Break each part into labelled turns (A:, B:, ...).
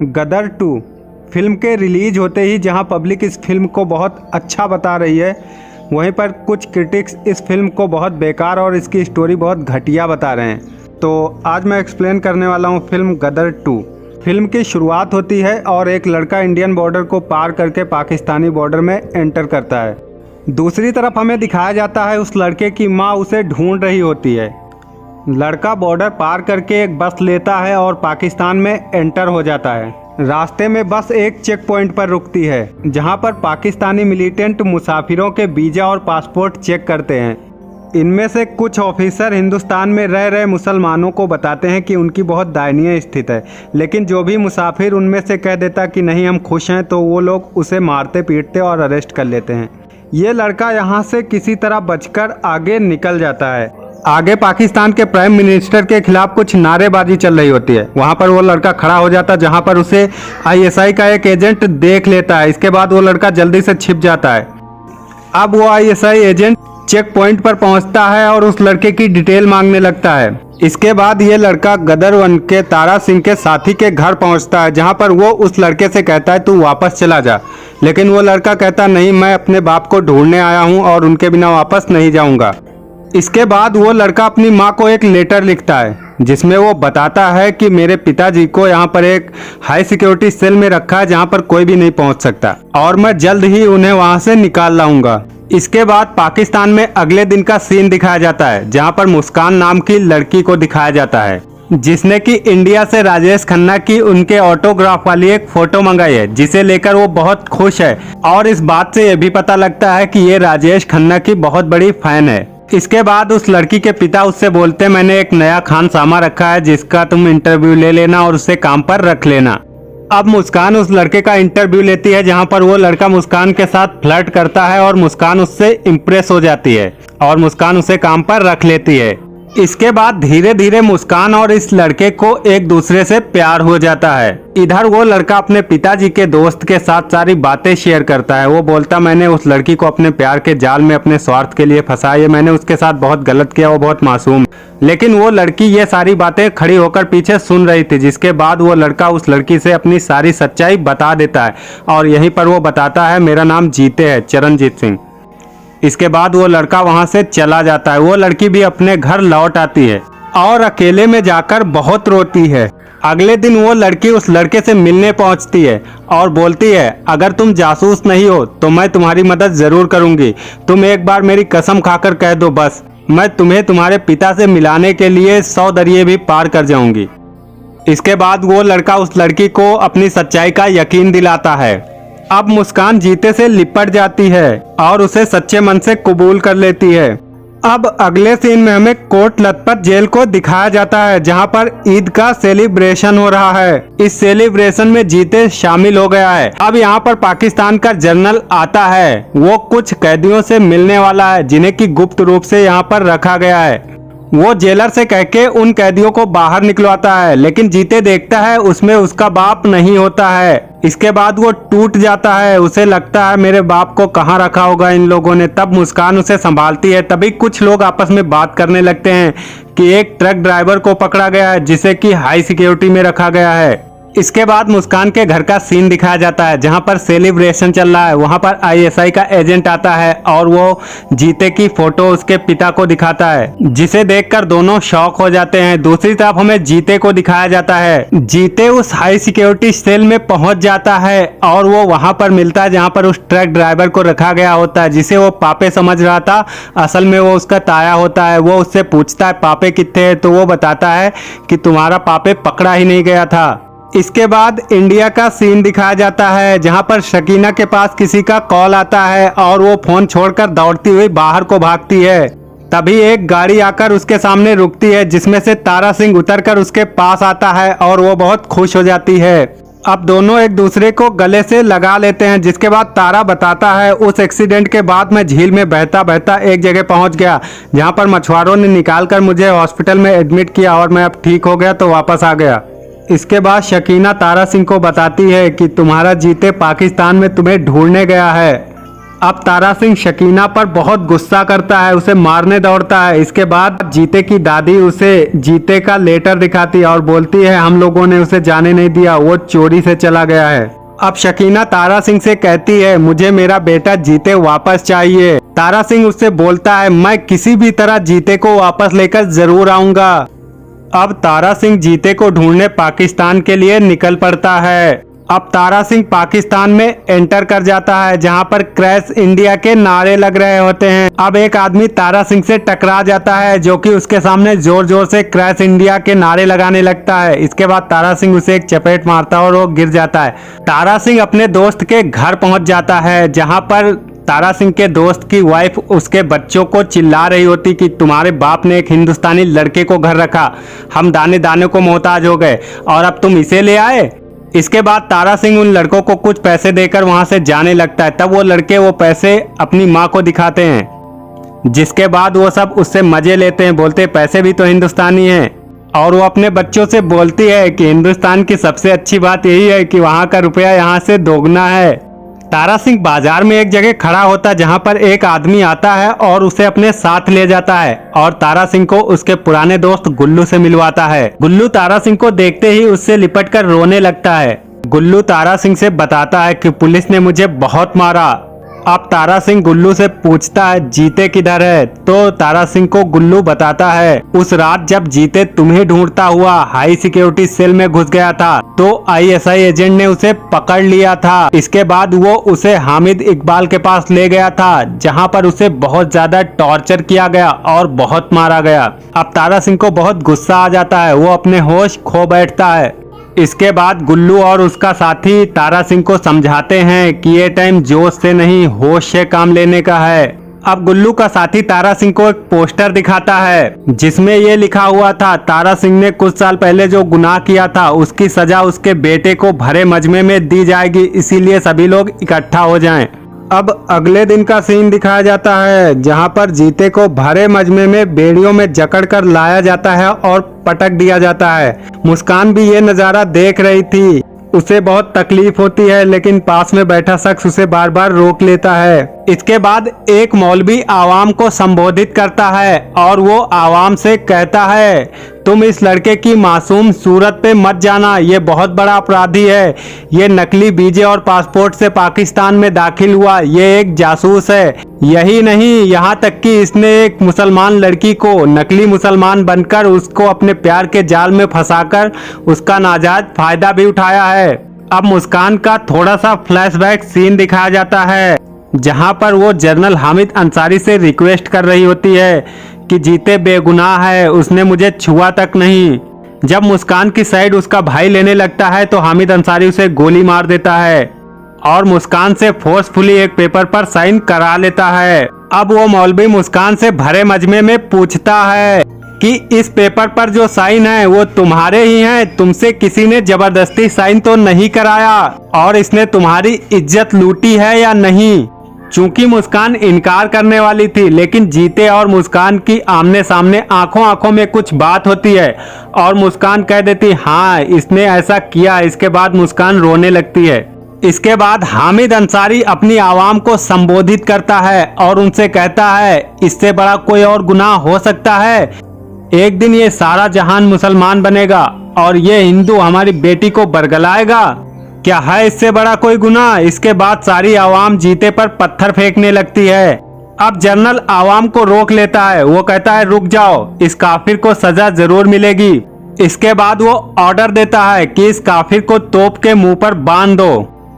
A: गदर 2 film के release होते ही जहां पब्लिक इस फिल्म को बहुत अच्छा बता रही है, वहीं पर कुछ क्रिटिक्स इस फिल्म को बहुत बेकार और इसकी स्टोरी बहुत घटिया बता रहे हैं। तो आज मैं एक्सप्लेन करने वाला हूं फिल्म गदर 2। फिल्म की शुरुआत होती है और एक लड़का इंडियन बॉर्डर को पार करके पाकिस्तानी बॉर्डर में एंटर करता है। दूसरी तरफ हमें दिखाया जाता है उस लड़के की माँ उसे ढूंढ रही होती है। लड़का बॉर्डर पार करके एक बस लेता है और पाकिस्तान में एंटर हो जाता है। रास्ते में बस एक चेक पॉइंट पर रुकती है, जहां पर पाकिस्तानी मिलिटेंट मुसाफिरों के वीज़ा और पासपोर्ट चेक करते हैं। इनमें से कुछ ऑफिसर हिंदुस्तान में रह रहे मुसलमानों को बताते हैं कि उनकी बहुत दयनीय स्थिति है, लेकिन जो भी मुसाफिर उनमें से कह देता कि नहीं हम खुश हैं, तो वो लोग उसे मारते पीटते और अरेस्ट कर लेते हैं। ये लड़का यहाँ से किसी तरह बचकर आगे निकल जाता है। आगे पाकिस्तान के प्राइम मिनिस्टर के खिलाफ कुछ नारेबाजी चल रही होती है। वहाँ पर वो लड़का खड़ा हो जाता है, जहाँ पर उसे आईएसआई का एक एजेंट देख लेता है। इसके बाद वो लड़का जल्दी से छिप जाता है। अब वो आईएसआई एजेंट चेक पॉइंट पर पहुँचता है और उस लड़के की डिटेल मांगने लगता है। इसके बाद ये लड़का गदर 1 के तारा सिंह के साथी के घर पहुंचता है, जहां पर वो उस लड़के से कहता है तू वापस चला जा, लेकिन वो लड़का कहता नहीं, मैं अपने बाप को ढूंढने आया हूं और उनके बिना वापस नहीं जाऊंगा। इसके बाद वो लड़का अपनी माँ को एक लेटर लिखता है, जिसमें वो बताता है कि मेरे पिताजी को यहाँ पर एक हाई सिक्योरिटी सेल में रखा है, जहाँ पर कोई भी नहीं पहुँच सकता और मैं जल्द ही उन्हें वहाँ से निकाल लाऊंगा। इसके बाद पाकिस्तान में अगले दिन का सीन दिखाया जाता है, जहाँ पर मुस्कान नाम की लड़की को दिखाया जाता है, जिसने कि इंडिया से राजेश खन्ना की उनके ऑटोग्राफ वाली एक फोटो मंगाई है, जिसे लेकर वो बहुत खुश है। और इस बात से ये भी पता लगता है कि ये राजेश खन्ना की बहुत बड़ी फैन है। इसके बाद उस लड़की के पिता उससे बोलते मैंने एक नया खानसामा रखा है, जिसका तुम इंटरव्यू ले लेना और उसे काम पर रख लेना। अब मुस्कान उस लड़के का इंटरव्यू लेती है, जहां पर वो लड़का मुस्कान के साथ फ्लर्ट करता है और मुस्कान उससे इम्प्रेस हो जाती है और मुस्कान उसे काम पर रख लेती है। इसके बाद धीरे धीरे मुस्कान और इस लड़के को एक दूसरे से प्यार हो जाता है। इधर वो लड़का अपने पिताजी के दोस्त के साथ सारी बातें शेयर करता है। वो बोलता मैंने उस लड़की को अपने प्यार के जाल में अपने स्वार्थ के लिए फंसाया, मैंने उसके साथ बहुत गलत किया, वो बहुत मासूम। लेकिन वो लड़की ये सारी बातें खड़ी होकर पीछे सुन रही थी, जिसके बाद वो लड़का उस लड़की से अपनी सारी सच्चाई बता देता है और यहीं पर वो बताता है मेरा नाम जीते है, चरणजीत सिंह। इसके बाद वो लड़का वहां से चला जाता है। वो लड़की भी अपने घर लौट आती है और अकेले में जाकर बहुत रोती है। अगले दिन वो लड़की उस लड़के से मिलने पहुंचती है और बोलती है अगर तुम जासूस नहीं हो तो मैं तुम्हारी मदद जरूर करूंगी, तुम एक बार मेरी कसम खाकर कह दो, बस मैं तुम्हें तुम्हारे पिता से मिलाने के लिए 100 दरिये भी पार कर जाऊंगी। इसके बाद वो लड़का उस लड़की को अपनी सच्चाई का यकीन दिलाता है। अब मुस्कान जीते से लिपट जाती है और उसे सच्चे मन से कबूल कर लेती है। अब अगले सीन में हमें कोट लखपत जेल को दिखाया जाता है, जहां पर ईद का सेलिब्रेशन हो रहा है। इस सेलिब्रेशन में जीते शामिल हो गया है। अब यहां पर पाकिस्तान का जनरल आता है, वो कुछ कैदियों से मिलने वाला है, जिन्हें की गुप्त रूप से यहां पर रखा गया है। वो जेलर से कह के उन कैदियों को बाहर निकलवाता है, लेकिन जीते देखता है उसमें उसका बाप नहीं होता है। इसके बाद वो टूट जाता है, उसे लगता है मेरे बाप को कहाँ रखा होगा इन लोगों ने। तब मुस्कान उसे संभालती है। तभी कुछ लोग आपस में बात करने लगते हैं कि एक ट्रक ड्राइवर को पकड़ा गया है, जिसे कि हाई सिक्योरिटी में रखा गया है। इसके बाद मुस्कान के घर का सीन दिखाया जाता है, जहां पर सेलिब्रेशन चल रहा है। वहां पर आईएसआई का एजेंट आता है और वो जीते की फोटो उसके पिता को दिखाता है, जिसे देखकर दोनों शॉक हो जाते हैं। दूसरी तरफ हमें जीते को दिखाया जाता है। जीते उस हाई सिक्योरिटी सेल में पहुंच जाता है और वो वहां पर मिलता है, जहां पर उस ट्रक ड्राइवर को रखा गया होता है, जिसे वो पापे समझ रहा था, असल में वो उसका ताया होता है। वो उससे पूछता है पापे कितने हैं, तो वो बताता है कि तुम्हारा पापे पकड़ा ही नहीं गया था। इसके बाद इंडिया का सीन दिखाया जाता है, जहां पर शकीना के पास किसी का कॉल आता है और वो फोन छोड़कर दौड़ती हुई बाहर को भागती है। तभी एक गाड़ी आकर उसके सामने रुकती है, जिसमें से तारा सिंह उतरकर उसके पास आता है और वो बहुत खुश हो जाती है। अब दोनों एक दूसरे को गले से लगा लेते हैं। जिसके बाद तारा बताता है उस एक्सीडेंट के बाद मैं झील में बहता बहता एक जगह पहुंच गया, जहां पर मछुआरों ने निकालकर मुझे हॉस्पिटल में एडमिट किया और मैं अब ठीक हो गया तो वापस आ गया। इसके बाद शकीना तारा सिंह को बताती है कि तुम्हारा जीते पाकिस्तान में तुम्हें ढूंढने गया है अब तारा सिंह शकीना पर बहुत गुस्सा करता है, उसे मारने दौड़ता है। इसके बाद जीते की दादी उसे जीते का लेटर दिखाती है और बोलती है हम लोगों ने उसे जाने नहीं दिया, वो चोरी से चला गया है। अब शकीना तारा सिंह से कहती है मुझे मेरा बेटा जीते वापस चाहिए। तारा सिंह उससे बोलता है मैं किसी भी तरह जीते को वापस लेकर जरूर आऊंगा। अब तारा सिंह जीते को ढूंढने पाकिस्तान के लिए निकल पड़ता है। अब तारा सिंह पाकिस्तान में एंटर कर जाता है जहां पर क्रैश इंडिया के नारे लग रहे होते हैं। अब एक आदमी तारा सिंह से टकरा जाता है जो कि उसके सामने जोर जोर से क्रैश इंडिया के नारे लगाने लगता है। इसके बाद तारा सिंह उसे एक चपेट मारता है और वो गिर जाता है। तारा सिंह अपने दोस्त के घर पहुंच जाता है जहां पर तारा सिंह के दोस्त की वाइफ उसके बच्चों को चिल्ला रही होती कि तुम्हारे बाप ने एक हिंदुस्तानी लड़के को घर रखा, हम दाने दाने को मोहताज हो गए और अब तुम इसे ले आए। इसके बाद तारा सिंह उन लड़कों को कुछ पैसे देकर वहां से जाने लगता है। तब वो लड़के वो पैसे अपनी माँ को दिखाते हैं, जिसके बाद वो सब उससे मजे लेते हैं, बोलते पैसे भी तो हिंदुस्तानी हैं। और वो अपने बच्चों से बोलती है कि हिंदुस्तान की सबसे अच्छी बात यही है कि वहाँ का रुपया यहाँ से दोगुना है। तारा सिंह बाजार में एक जगह खड़ा होता है जहाँ पर एक आदमी आता है और उसे अपने साथ ले जाता है और तारा सिंह को उसके पुराने दोस्त गुल्लू से मिलवाता है। गुल्लू तारा सिंह को देखते ही उससे लिपट कर रोने लगता है। गुल्लू तारा सिंह से बताता है कि पुलिस ने मुझे बहुत मारा। अब तारा सिंह गुल्लू से पूछता है जीते किधर है, तो तारा सिंह को गुल्लू बताता है उस रात जब जीते तुम्हें ढूंढता हुआ हाई सिक्योरिटी सेल में घुस गया था तो आईएसआई एजेंट ने उसे पकड़ लिया था। इसके बाद वो उसे हामिद इकबाल के पास ले गया था जहां पर उसे बहुत ज्यादा टॉर्चर किया गया और बहुत मारा गया। अब तारा सिंह को बहुत गुस्सा आ जाता है, वो अपने होश खो बैठता है। इसके बाद गुल्लू और उसका साथी तारा सिंह को समझाते हैं कि ये टाइम जोश से नहीं होश से काम लेने का है। अब गुल्लू का साथी तारा सिंह को एक पोस्टर दिखाता है जिसमें ये लिखा हुआ था तारा सिंह ने कुछ साल पहले जो गुनाह किया था उसकी सजा उसके बेटे को भरे मजमे में दी जाएगी, इसीलिए सभी लोग इकट्ठा हो जाएं। अब अगले दिन का सीन दिखाया जाता है जहां पर जीते को भरे मजमे में बेड़ियों में जकड़ कर लाया जाता है और पटक दिया जाता है। मुस्कान भी ये नज़ारा देख रही थी, उसे बहुत तकलीफ होती है लेकिन पास में बैठा शख्स उसे बार बार रोक लेता है। इसके बाद एक मौलवी आवाम को संबोधित करता है और वो आवाम से कहता है तुम इस लड़के की मासूम सूरत पे मत जाना, ये बहुत बड़ा अपराधी है, ये नकली वीजे और पासपोर्ट से पाकिस्तान में दाखिल हुआ, ये एक जासूस है। यही नहीं, यहाँ तक कि इसने एक मुसलमान लड़की को नकली मुसलमान बनकर उसको अपने प्यार के जाल में फंसाकर उसका नाजायज फायदा भी उठाया है। अब मुस्कान का थोड़ा सा फ्लैशबैक सीन दिखाया जाता है जहां पर वो जनरल हामिद अंसारी से रिक्वेस्ट कर रही होती है कि जीते बेगुनाह है, उसने मुझे छुआ तक नहीं। जब मुस्कान की साइड उसका भाई लेने लगता है तो हामिद अंसारी उसे गोली मार देता है और मुस्कान से फोर्सफुली एक पेपर पर साइन करा लेता है। अब वो मौलवी मुस्कान से भरे मजमे में पूछता है कि इस पेपर पर जो साइन है वो तुम्हारे ही हैं, तुमसे किसी ने जबरदस्ती साइन तो नहीं कराया और इसने तुम्हारी इज्जत लूटी है या नहीं। चूंकि मुस्कान इनकार करने वाली थी लेकिन जीते और मुस्कान की आमने सामने आंखों आंखों में कुछ बात होती है और मुस्कान कह देती हाँ इसने ऐसा किया। इसके बाद मुस्कान रोने लगती है। इसके बाद हामिद अंसारी अपनी आवाम को संबोधित करता है और उनसे कहता है इससे बड़ा कोई और गुनाह हो सकता है? एक दिन ये सारा जहान मुसलमान बनेगा और ये हिंदू हमारी बेटी को बरगलाएगा, क्या है इससे बड़ा कोई गुनाह? इसके बाद सारी आवाम जीते पर पत्थर फेंकने लगती है। अब जनरल आवाम को रोक लेता है, वो कहता है रुक जाओ, इस काफिर को सजा जरूर मिलेगी। इसके बाद वो ऑर्डर देता है कि इस काफिर को तोप के मुंह पर बांध दो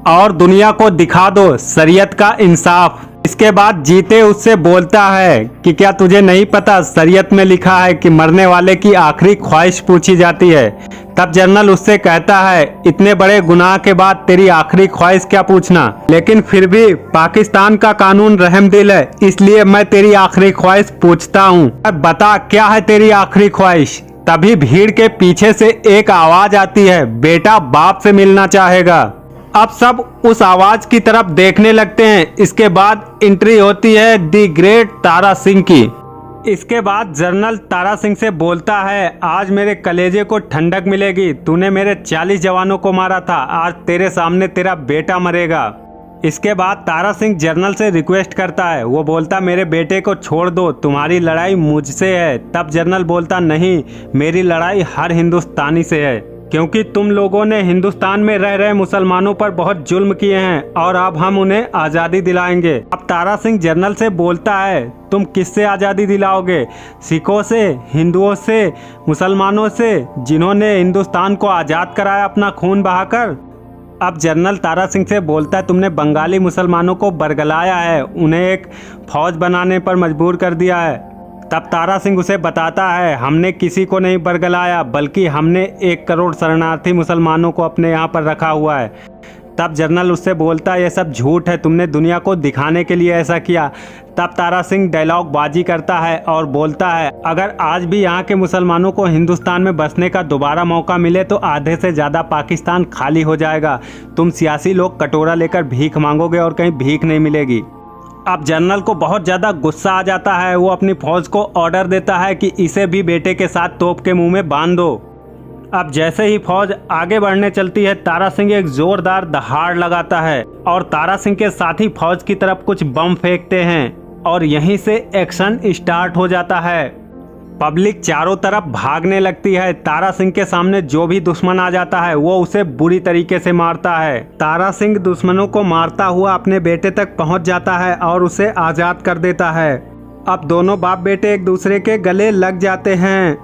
A: और दुनिया को दिखा दो शरीयत का इंसाफ। इसके बाद जीते उससे बोलता है कि क्या तुझे नहीं पता शरीयत में लिखा है कि मरने वाले की आखिरी ख्वाहिश पूछी जाती है। तब जनरल उससे कहता है इतने बड़े गुनाह के बाद तेरी आखिरी ख्वाहिश क्या पूछना, लेकिन फिर भी पाकिस्तान का कानून रहमदिल है, इसलिए मैं तेरी आखिरी ख्वाहिश पूछता हूँ। अब बता क्या है तेरी आखिरी ख्वाहिश। तभी भीड़ के पीछे से एक आवाज आती है, बेटा बाप से मिलना चाहेगा। अब सब उस आवाज की तरफ देखने लगते हैं। इसके बाद एंट्री होती है दी ग्रेट तारा सिंह की। इसके बाद जनरल तारा सिंह से बोलता है आज मेरे कलेजे को ठंडक मिलेगी, तूने मेरे 40 जवानों को मारा था, आज तेरे सामने तेरा बेटा मरेगा। इसके बाद तारा सिंह जनरल से रिक्वेस्ट करता है। वो बोलता मेरे बेटे को छोड़ दो, तुम्हारी लड़ाई मुझसे है। तब जनरल बोलता नहीं, मेरी लड़ाई हर हिंदुस्तानी से है, क्योंकि तुम लोगों ने हिंदुस्तान में रह रहे मुसलमानों पर बहुत जुल्म किए हैं और अब हम उन्हें आज़ादी दिलाएंगे। अब तारा सिंह जनरल से बोलता है तुम किससे आज़ादी दिलाओगे? सिखों से, हिंदुओं से, मुसलमानों से, जिन्होंने हिंदुस्तान को आज़ाद कराया अपना खून बहाकर। अब जनरल तारा सिंह से बोलता है तुमने बंगाली मुसलमानों को बरगलाया है, उन्हें एक फौज बनाने पर मजबूर कर दिया है। तब तारा सिंह उसे बताता है हमने किसी को नहीं बरगलाया, बल्कि हमने 1 करोड़ शरणार्थी मुसलमानों को अपने यहाँ पर रखा हुआ है। तब जनरल उससे बोलता है ये सब झूठ है, तुमने दुनिया को दिखाने के लिए ऐसा किया। तब तारा सिंह डायलॉग बाजी करता है और बोलता है अगर आज भी यहाँ के मुसलमानों को हिंदुस्तान में बसने का दोबारा मौका मिले तो आधे से ज़्यादा पाकिस्तान खाली हो जाएगा। तुम सियासी लोग कटोरा लेकर भीख मांगोगे और कहीं भीख नहीं मिलेगी। अब जनरल को बहुत ज़्यादा गुस्सा आ जाता है। वो अपनी फौज को ऑर्डर देता है कि इसे भी बेटे के साथ तोप के मुंह में बांध दो। अब जैसे ही फौज आगे बढ़ने चलती है, तारा सिंह एक जोरदार दहाड़ लगाता है और तारा सिंह के साथी फौज की तरफ कुछ बम फेंकते हैं और यहीं से एक्शन स्टार्ट हो जाता है। पब्लिक चारों तरफ भागने लगती है। तारा सिंह के सामने जो भी दुश्मन आ जाता है वो उसे बुरी तरीके से मारता है। तारा सिंह दुश्मनों को मारता हुआ अपने बेटे तक पहुंच जाता है और उसे आज़ाद कर देता है। अब दोनों बाप बेटे एक दूसरे के गले लग जाते हैं।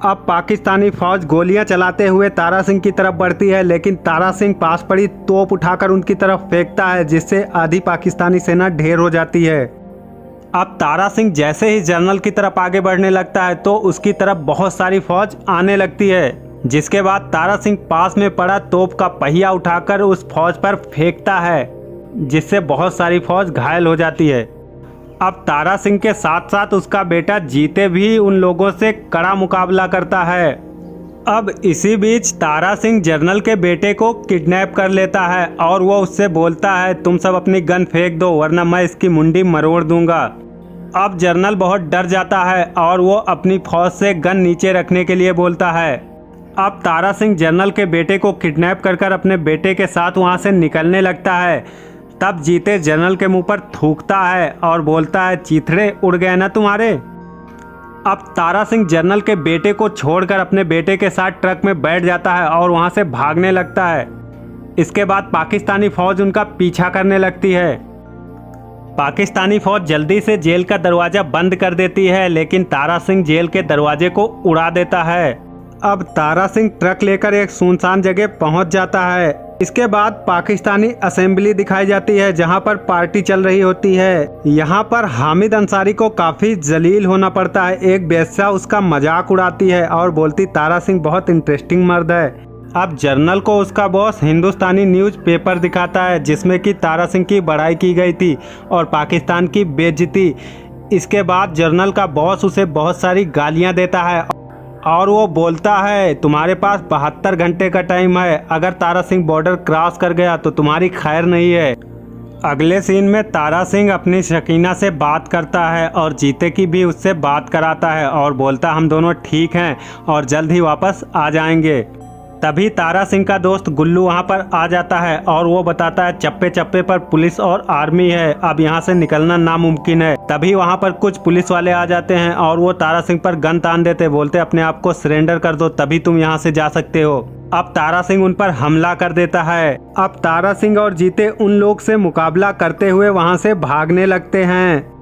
A: अब पाकिस्तानी फौज गोलियां चलाते हुए तारा सिंह की तरफ बढ़ती है, लेकिन तारा सिंह पास पड़ी तोप उठाकर उनकी तरफ फेंकता है, जिससे आधी पाकिस्तानी सेना ढेर हो जाती है। अब तारा सिंह जैसे ही जनरल की तरफ आगे बढ़ने लगता है तो उसकी तरफ बहुत सारी फौज आने लगती है, जिसके बाद तारा सिंह पास में पड़ा तोप का पहिया उठाकर उस फौज पर फेंकता है, जिससे बहुत सारी फौज घायल हो जाती है। अब तारा सिंह के साथ साथ उसका बेटा जीते भी उन लोगों से कड़ा मुकाबला करता है। अब इसी बीच तारा सिंह जनरल के बेटे को किडनैप कर लेता है और वो उससे बोलता है तुम सब अपनी गन फेंक दो वरना मैं इसकी मुंडी मरोड़ दूंगा। अब जनरल बहुत डर जाता है और वो अपनी फौज से गन नीचे रखने के लिए बोलता है। अब तारा सिंह जनरल के बेटे को किडनैप कर अपने बेटे के साथ वहाँ से निकलने लगता है। तब जीते जनरल के मुंह पर थूकता है और बोलता है चीथड़े उड़ गए ना तुम्हारे। अब तारा सिंह जनरल के बेटे को छोड़कर अपने बेटे के साथ ट्रक में बैठ जाता है और वहां से भागने लगता है। इसके बाद पाकिस्तानी फौज उनका पीछा करने लगती है। पाकिस्तानी फौज जल्दी से जेल का दरवाज़ा बंद कर देती है, लेकिन तारा सिंह जेल के दरवाजे को उड़ा देता है। अब तारा सिंह ट्रक लेकर एक सुनसान जगह पहुंच जाता है। इसके बाद पाकिस्तानी असेंबली दिखाई जाती है, जहां पर पार्टी चल रही होती है। यहां पर हामिद अंसारी को काफ़ी जलील होना पड़ता है। एक वेश्या उसका मजाक उड़ाती है और बोलती तारा सिंह बहुत इंटरेस्टिंग मर्द है। अब जनरल को उसका बॉस हिंदुस्तानी न्यूज़ पेपर दिखाता है, जिसमें कि तारा सिंह की बड़ाई की गई थी और पाकिस्तान की बेइज्जती। इसके बाद जनरल का बॉस उसे बहुत सारी गालियाँ देता है और वो बोलता है तुम्हारे पास 72 घंटे का टाइम है, अगर तारा सिंह बॉर्डर क्रॉस कर गया तो तुम्हारी खैर नहीं है। अगले सीन में तारा सिंह अपनी शकीना से बात करता है और जीते की भी उससे बात कराता है और बोलता हम दोनों ठीक हैं और जल्द ही वापस आ जाएंगे। तभी तारा सिंह का दोस्त गुल्लू वहां पर आ जाता है और वो बताता है चप्पे चप्पे पर पुलिस और आर्मी है, अब यहाँ से निकलना नामुमकिन है। तभी वहां पर कुछ पुलिस वाले आ जाते हैं और वो तारा सिंह पर गन तान देते, बोलते अपने आप को सरेंडर कर दो तभी तुम यहाँ से जा सकते हो। अब तारा सिंह उन पर हमला कर देता है। अब तारा सिंह और जीते उन लोग से मुकाबला करते हुए वहाँ से भागने लगते हैं।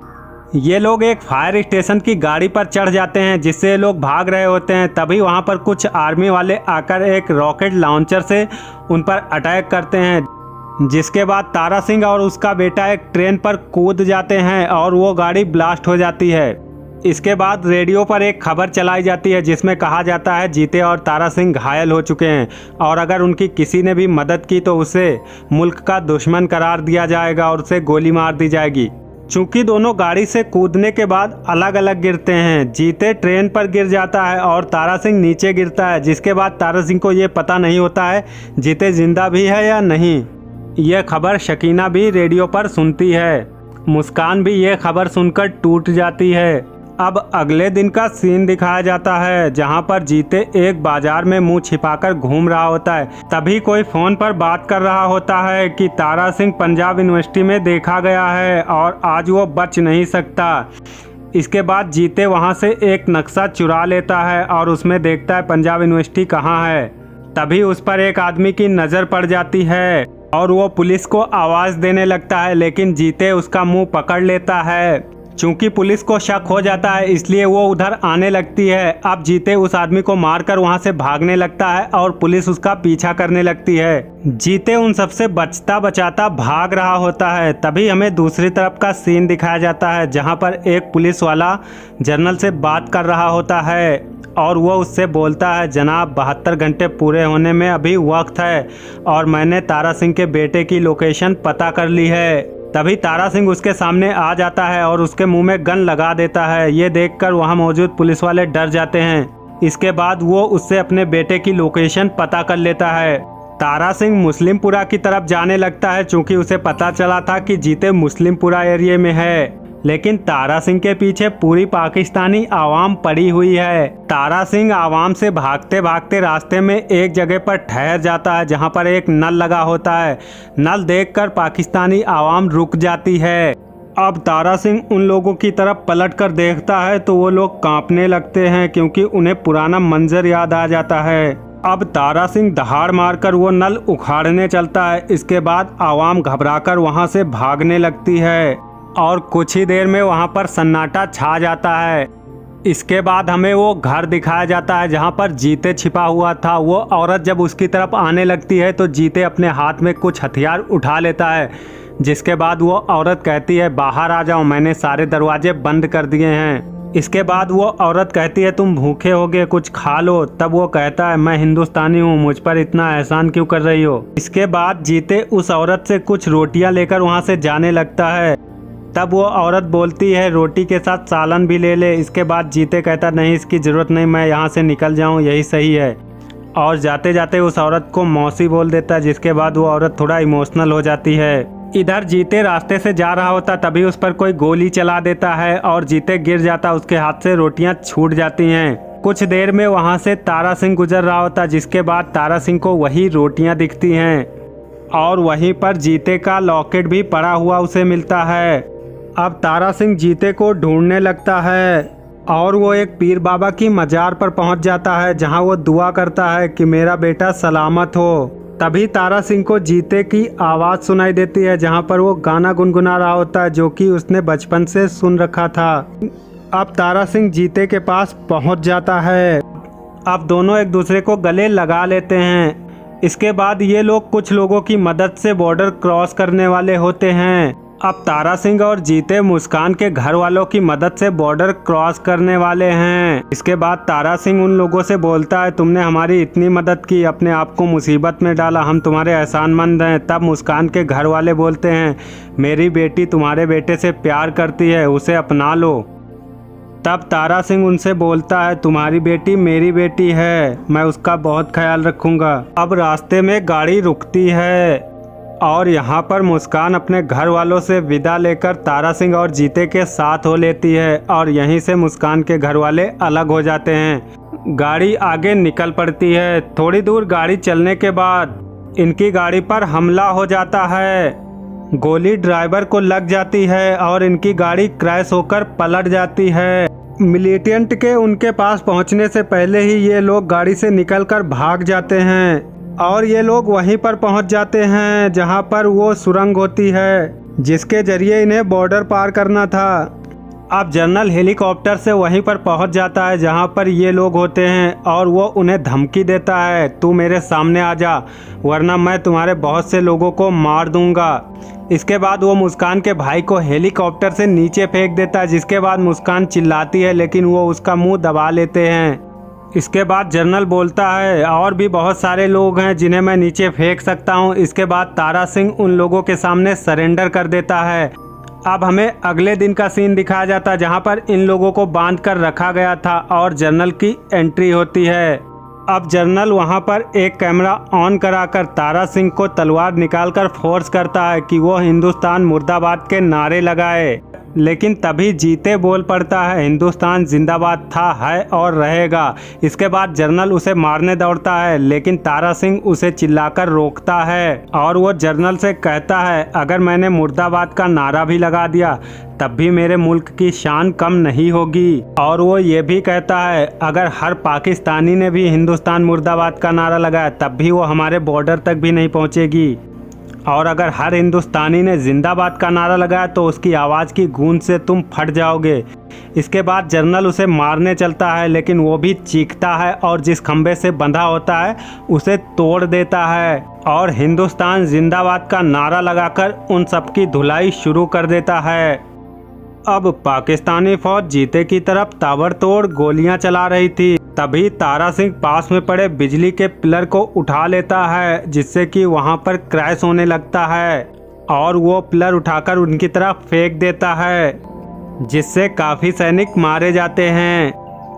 A: ये लोग एक फायर स्टेशन की गाड़ी पर चढ़ जाते हैं, जिससे ये लोग भाग रहे होते हैं। तभी वहाँ पर कुछ आर्मी वाले आकर एक रॉकेट लॉन्चर से उन पर अटैक करते हैं, जिसके बाद तारा सिंह और उसका बेटा एक ट्रेन पर कूद जाते हैं और वो गाड़ी ब्लास्ट हो जाती है। इसके बाद रेडियो पर एक खबर चलाई जाती है, जिसमें कहा जाता है जीते और तारा सिंह घायल हो चुके हैं और अगर उनकी किसी ने भी मदद की तो उसे मुल्क का दुश्मन करार दिया जाएगा और उसे गोली मार दी जाएगी। चूंकि दोनों गाड़ी से कूदने के बाद अलग अलग गिरते हैं, जीते ट्रेन पर गिर जाता है और तारा सिंह नीचे गिरता है, जिसके बाद तारा सिंह को ये पता नहीं होता है जीते जिंदा भी है या नहीं। यह खबर शकीना भी रेडियो पर सुनती है। मुस्कान भी ये खबर सुनकर टूट जाती है अब अगले दिन का सीन दिखाया जाता है जहां पर जीते एक बाजार में मुंह छिपाकर घूम रहा होता है। तभी कोई फोन पर बात कर रहा होता है कि तारा सिंह पंजाब यूनिवर्सिटी में देखा गया है और आज वो बच नहीं सकता। इसके बाद जीते वहां से एक नक्शा चुरा लेता है और उसमें देखता है पंजाब यूनिवर्सिटी कहाँ है। तभी उस पर एक आदमी की नज़र पड़ जाती है और वो पुलिस को आवाज़ देने लगता है, लेकिन जीते उसका मुंह पकड़ लेता है। चूंकि पुलिस को शक हो जाता है इसलिए वो उधर आने लगती है। अब जीते उस आदमी को मारकर वहां से भागने लगता है और पुलिस उसका पीछा करने लगती है। जीते उन सबसे बचता बचाता भाग रहा होता है। तभी हमें दूसरी तरफ का सीन दिखाया जाता है जहां पर एक पुलिस वाला जर्नल से बात कर रहा होता है और वो उससे बोलता है, जनाब 72 घंटे पूरे होने में अभी वक्त है और मैंने तारा सिंह के बेटे की लोकेशन पता कर ली है। तभी तारा सिंह उसके सामने आ जाता है और उसके मुंह में गन लगा देता है। ये देखकर वहां मौजूद पुलिस वाले डर जाते हैं। इसके बाद वो उससे अपने बेटे की लोकेशन पता कर लेता है। तारा सिंह मुस्लिमपुरा की तरफ जाने लगता है चूंकि उसे पता चला था कि जीते मुस्लिमपुरा एरिया में है, लेकिन तारा सिंह के पीछे पूरी पाकिस्तानी आवाम पड़ी हुई है। तारा सिंह आवाम से भागते भागते रास्ते में एक जगह पर ठहर जाता है जहां पर एक नल लगा होता है। नल देखकर पाकिस्तानी आवाम रुक जाती है। अब तारा सिंह उन लोगों की तरफ पलटकर देखता है तो वो लोग कांपने लगते हैं क्योंकि उन्हें पुराना मंजर याद आ जाता है। अब तारा सिंह दहाड़ मारकर वो नल उखाड़ने चलता है। इसके बाद आवाम घबराकर वहां से भागने लगती है और कुछ ही देर में वहां पर सन्नाटा छा जाता है। इसके बाद हमें वो घर दिखाया जाता है जहां पर जीते छिपा हुआ था। वो औरत जब उसकी तरफ आने लगती है तो जीते अपने हाथ में कुछ हथियार उठा लेता है, जिसके बाद वो औरत कहती है, बाहर आ जाओ, मैंने सारे दरवाजे बंद कर दिए हैं। इसके बाद वो औरत कहती है, तुम भूखे होगे, कुछ खा लो। तब वो कहता है, मैं हिंदुस्तानी हूँ, मुझ पर इतना एहसान क्यों कर रही हो। इसके बाद जीते उस औरत से कुछ रोटियां लेकर वहां से जाने लगता है। तब वो औरत बोलती है, रोटी के साथ सालन भी ले ले। इसके बाद जीते कहता, नहीं इसकी ज़रूरत नहीं, मैं यहाँ से निकल जाऊँ, यही सही है। और जाते जाते उस औरत को मौसी बोल देता है, जिसके बाद वो औरत थोड़ा इमोशनल हो जाती है। इधर जीते रास्ते से जा रहा होता तभी उस पर कोई गोली चला देता है और जीते गिर जाता, उसके हाथ से रोटियाँ छूट जाती हैं। कुछ देर में वहाँ से तारा सिंह गुजर रहा होता, जिसके बाद तारा सिंह को वही रोटियाँ दिखती हैं और वहीं पर जीते का लॉकेट भी पड़ा हुआ उसे मिलता है। अब तारा सिंह जीते को ढूंढने लगता है और वो एक पीर बाबा की मजार पर पहुंच जाता है जहां वो दुआ करता है कि मेरा बेटा सलामत हो। तभी तारा सिंह को जीते की आवाज़ सुनाई देती है जहां पर वो गाना गुनगुना रहा होता है जो कि उसने बचपन से सुन रखा था। अब तारा सिंह जीते के पास पहुंच जाता है। अब दोनों एक दूसरे को गले लगा लेते हैं। इसके बाद ये लोग कुछ लोगों की मदद से बॉर्डर क्रॉस करने वाले होते हैं। अब तारा सिंह और जीते मुस्कान के घर वालों की मदद से बॉर्डर क्रॉस करने वाले हैं। इसके बाद तारा सिंह उन लोगों से बोलता है, तुमने हमारी इतनी मदद की, अपने आप को मुसीबत में डाला, हम तुम्हारे एहसानमंद हैं। तब मुस्कान के घर वाले बोलते हैं, मेरी बेटी तुम्हारे बेटे से प्यार करती है, उसे अपना लो। तब तारा सिंह उनसे बोलता है, तुम्हारी बेटी मेरी बेटी है, मैं उसका बहुत ख्याल रखूँगा। अब रास्ते में गाड़ी रुकती है और यहाँ पर मुस्कान अपने घर वालों से विदा लेकर तारा सिंह और जीते के साथ हो लेती है और यहीं से मुस्कान के घर वाले अलग हो जाते हैं। गाड़ी आगे निकल पड़ती है। थोड़ी दूर गाड़ी चलने के बाद इनकी गाड़ी पर हमला हो जाता है। गोली ड्राइवर को लग जाती है और इनकी गाड़ी क्रैश होकर पलट जाती है। मिलिटेंट के उनके पास पहुँचने से पहले ही ये लोग गाड़ी से निकलकर भाग जाते हैं और ये लोग वहीं पर पहुंच जाते हैं जहां पर वो सुरंग होती है जिसके जरिए इन्हें बॉर्डर पार करना था। अब जनरल हेलीकॉप्टर से वहीं पर पहुंच जाता है जहां पर ये लोग होते हैं और वो उन्हें धमकी देता है, तू मेरे सामने आ जा वरना मैं तुम्हारे बहुत से लोगों को मार दूंगा। इसके बाद वो मुस्कान के भाई को हेलीकॉप्टर से नीचे फेंक देता है, जिसके बाद मुस्कान चिल्लाती है लेकिन वो उसका मुँह दबा लेते हैं। इसके बाद जनरल बोलता है, और भी बहुत सारे लोग हैं जिन्हें मैं नीचे फेंक सकता हूं। इसके बाद तारा सिंह उन लोगों के सामने सरेंडर कर देता है। अब हमें अगले दिन का सीन दिखाया जाता है जहां पर इन लोगों को बांध कर रखा गया था और जनरल की एंट्री होती है। अब जनरल वहां पर एक कैमरा ऑन कराकर तारा सिंह को तलवार निकालकर फोर्स करता है कि वो हिंदुस्तान मुर्दाबाद के नारे लगाए। लेकिन तभी जीते बोल पड़ता है, हिंदुस्तान जिंदाबाद था, है और रहेगा। इसके बाद जनरल उसे मारने दौड़ता है, लेकिन तारा सिंह उसे चिल्लाकर रोकता है और वो जनरल से कहता है, अगर मैंने मुर्दाबाद का नारा भी लगा दिया तब भी मेरे मुल्क की शान कम नहीं होगी। और वो ये भी कहता है, अगर हर पाकिस्तानी ने भी हिंदुस्तान मुर्दाबाद का नारा लगाया तब भी वो हमारे बॉर्डर तक भी नहीं पहुंचेगी। और अगर हर हिंदुस्तानी ने जिंदाबाद का नारा लगाया तो उसकी आवाज़ की गूंज से तुम फट जाओगे। इसके बाद जनरल उसे मारने चलता है, लेकिन वो भी चीखता है और जिस खंबे से बंधा होता है उसे तोड़ देता है और हिंदुस्तान जिंदाबाद का नारा लगाकर उन सबकी धुलाई शुरू कर देता है। अब पाकिस्तानी फौज जीते की तरफ ताबड़तोड़ गोलियां चला रही थी। तभी तारा सिंह पास में पड़े बिजली के पिलर को उठा लेता है, जिससे कि वहां पर क्रैश होने लगता है और वो पिलर उठाकर उनकी तरफ फेंक देता है, जिससे काफ़ी सैनिक मारे जाते हैं।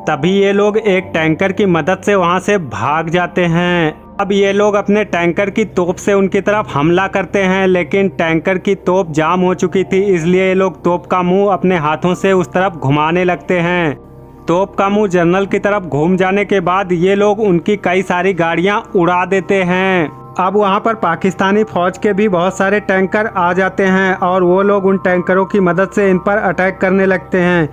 A: तभी ये लोग एक टैंकर की मदद से वहां से भाग जाते हैं। अब ये लोग अपने टैंकर की तोप से उनकी तरफ हमला करते हैं, लेकिन टैंकर की तोप जाम हो चुकी थी, इसलिए ये लोग तोप का मुंह अपने हाथों से उस तरफ घुमाने लगते हैं। तोप का मुंह जनरल की तरफ घूम जाने के बाद ये लोग उनकी कई सारी गाड़ियां उड़ा देते हैं। अब वहां पर पाकिस्तानी फौज के भी बहुत सारे टैंकर आ जाते हैं और वो लोग उन टैंकरों की मदद से इन पर अटैक करने लगते हैं।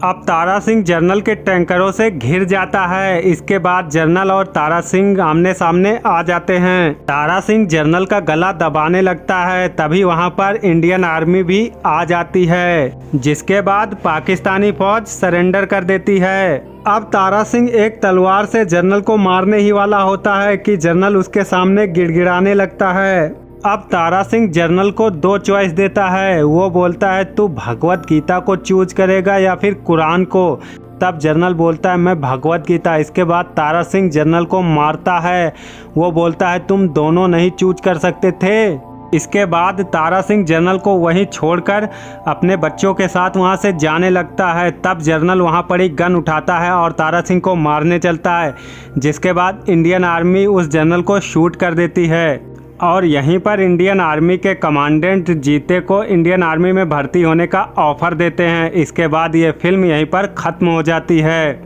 A: अब तारा सिंह जनरल के टैंकरों से घिर जाता है। इसके बाद जनरल और तारा सिंह आमने सामने आ जाते हैं। तारा सिंह जनरल का गला दबाने लगता है, तभी वहां पर इंडियन आर्मी भी आ जाती है, जिसके बाद पाकिस्तानी फौज सरेंडर कर देती है। अब तारा सिंह एक तलवार से जनरल को मारने ही वाला होता है कि जनरल उसके सामने गिड़गिड़ाने लगता है। अब तारा सिंह जनरल को 2 चॉइस देता है। वो बोलता है, तू भगवत गीता को चूज करेगा या फिर कुरान को। तब जनरल बोलता है, मैं भगवत गीता। इसके बाद तारा सिंह जनरल को मारता है। वो बोलता है, तुम दोनों नहीं चूज कर सकते थे। इसके बाद तारा सिंह जनरल को वहीं छोड़कर अपने बच्चों के साथ वहां से जाने लगता है। तब जनरल वहां पर एक गन उठाता है और तारा सिंह को मारने चलता है, जिसके बाद इंडियन आर्मी उस जनरल को शूट कर देती है और यहीं पर इंडियन आर्मी के कमांडेंट जीते को इंडियन आर्मी में भर्ती होने का ऑफर देते हैं। इसके बाद ये फिल्म यहीं पर ख़त्म हो जाती है।